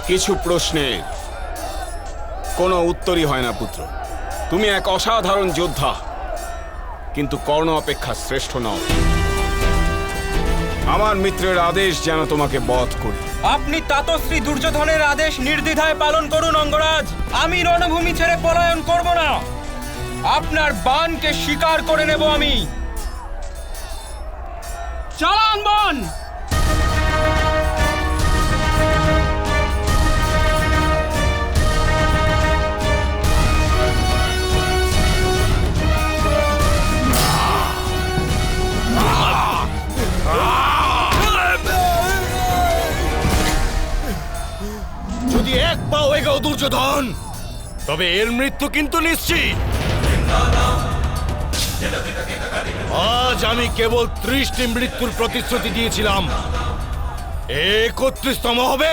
কিছু প্রশ্নের কোনো উত্তরই হয় না পুত্র। তুমি এক অসাধারণ যোদ্ধা, কিন্তু কর্ণ অপেক্ষা শ্রেষ্ঠ নও। আমার মিত্রের আদেশ যেন তোমাকে বধ করি। আপনি তাতশ্রী দুর্যোধনের আদেশ নির্দ্বিধায় পালন করুন অঙ্গরাজ। আমি রণভূমি ছেড়ে পলায়ন করব না। আপনার বাণকে স্বীকার করে নেব আমি। চালান বাণ! যদি এক পাও এগোও দুর্যোধন, তবে এর মৃত্যু কিন্তু নিশ্চিত। আজ আমি কেবল 30টি মৃত্যুর প্রতিশ্রুতি দিয়েছিলাম, 31তম হবে।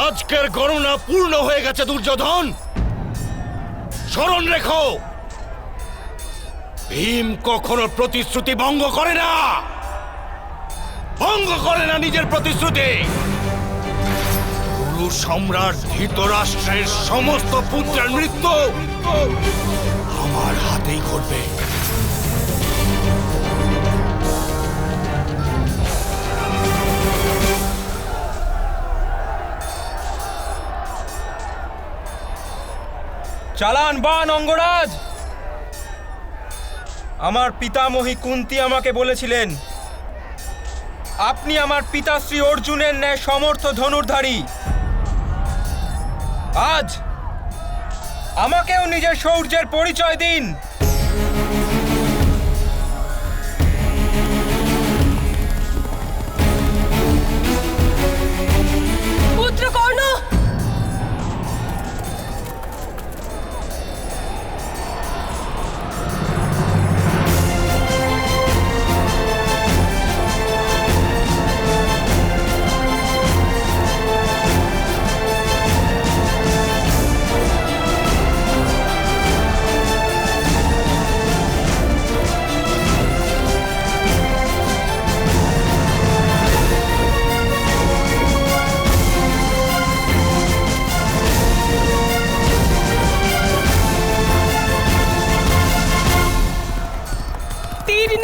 আজকের গণনা পূর্ণ হয়ে গেছে দুর্যোধন। স্মরণ রেখো, ভীম কখনো প্রতিশ্রুতি ভঙ্গ করে না, নিজের প্রতিশ্রুতি। কুরু সম্রাট ধৃতরাষ্ট্রের সমস্ত পুত্রের মৃত্যু আমার হাতেই ঘটবে। চালান বাণ অঙ্গরাজ। আমার পিতামহী কুন্তী আমাকে বলেছিলেন, আপনি আমার পিতাশ্রী অর্জুনের ন্যায় সমর্থ ধনুর্ধারী। আজ আমাকেও নিজের শৌর্যের পরিচয় দিন। পুত্র কর্ণ,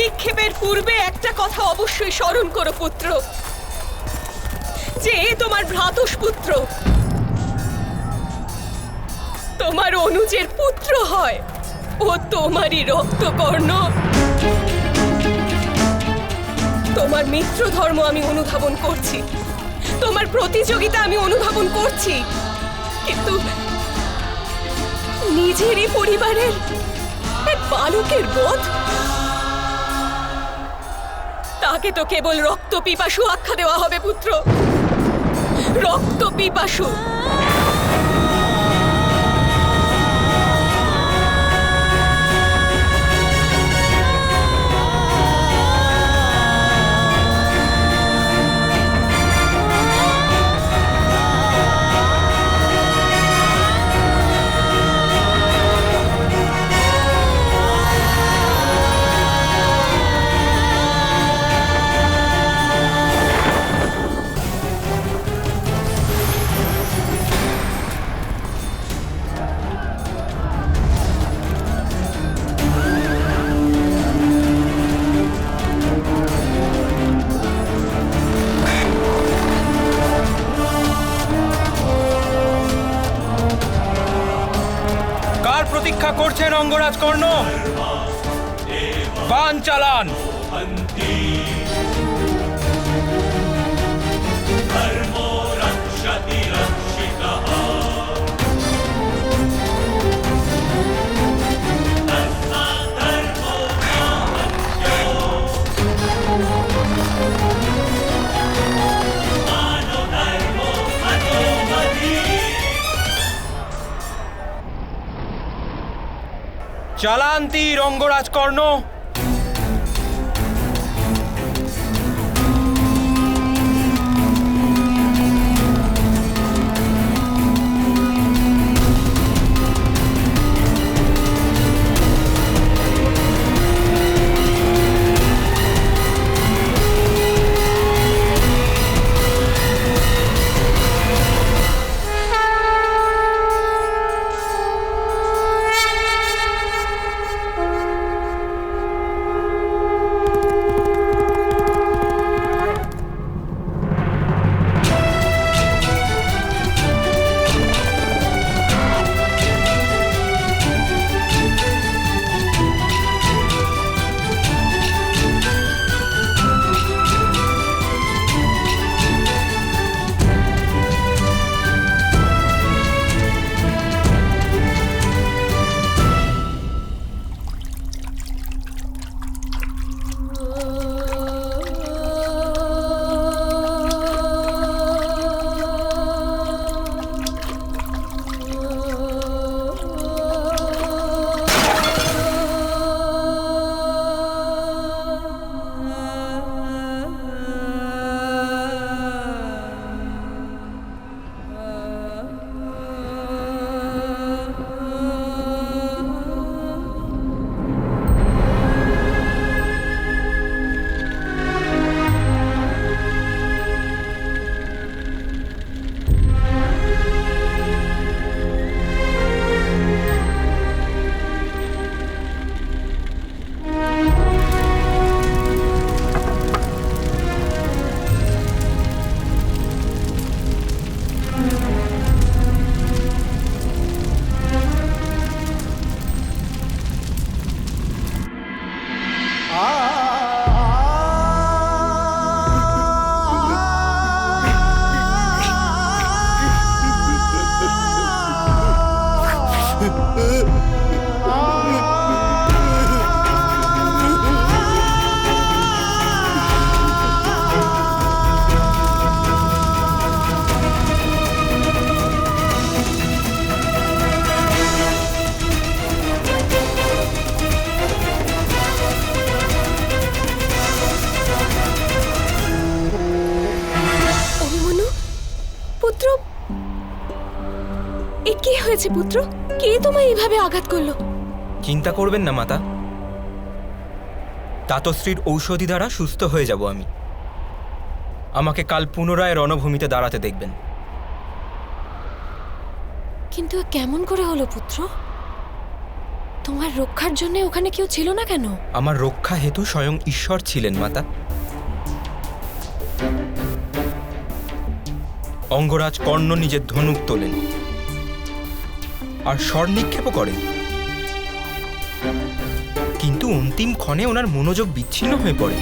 নিক্ষেপের পূর্বে একটা কথা অবশ্যই স্মরণ করো পুত্র, যে তোমার ভ্রাতুষ্পুত্র, তোমার অনুজের পুত্র হয়, ও তোমারই রক্তকর্ণ। তোমার মিত্র ধর্ম আমি অনুধাবন করছি, তোমার প্রতিযোগিতা আমি অনুধাবন করছি, কিন্তু নিজেরই পরিবারের এক বালকের বধ, তাকে তো কেবল রক্ত পিপাসু আখ্যা দেওয়া হবে পুত্র, রক্ত পিপাসু। প্রতীক্ষা করছেন অঙ্গরাজ কর্ণ? বাণ চালান। চালান্তি রঙ্গরাজ কর্ণ। হয়েছে পুত্র? কে তোমায় এইভাবে আঘাত করলো? চিন্তা করবেন না মাতা, তাতশ্রীর ঔষধি দ্বারা সুস্থ হয়ে যাব আমি। আমাকে কাল পুনরায় রণভূমিতে দাঁড়াতে দেখবেন। কিন্তু এ কেমন করে হলো পুত্র? তোমার রক্ষার জন্য ওখানে কেউ ছিল না কেন? আমার রক্ষা হেতু স্বয়ং ঈশ্বর ছিলেন মাতা। অঙ্গরাজ কর্ণ নিজের ধনুক তোলেন আর স্বর নিক্ষেপও করেন, কিন্তু অন্তিম ক্ষণে ওনার মনোযোগ বিচ্ছিন্ন হয়ে পড়ে।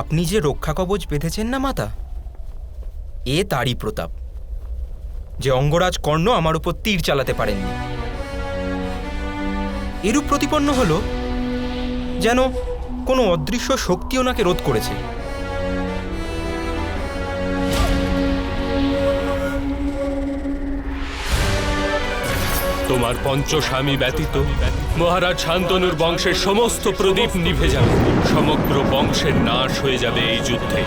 আপনি যে রক্ষা কবচ বেঁধেছেন না মাতা, এ তারই প্রতাপ যে অঙ্গরাজ কর্ণ আমার উপর তীর চালাতে পারেননি। এরূপ প্রতিপন্ন হলো যেন কোনো অদৃশ্য শক্তি ওনাকে রোধ করেছে। তোমার পঞ্চস্বামী ব্যতীত মহারাজ শান্তনুর বংশের সমস্ত প্রদীপ নিভে যাবে। সমগ্র বংশের নাশ হয়ে যাবে এই যুদ্ধে।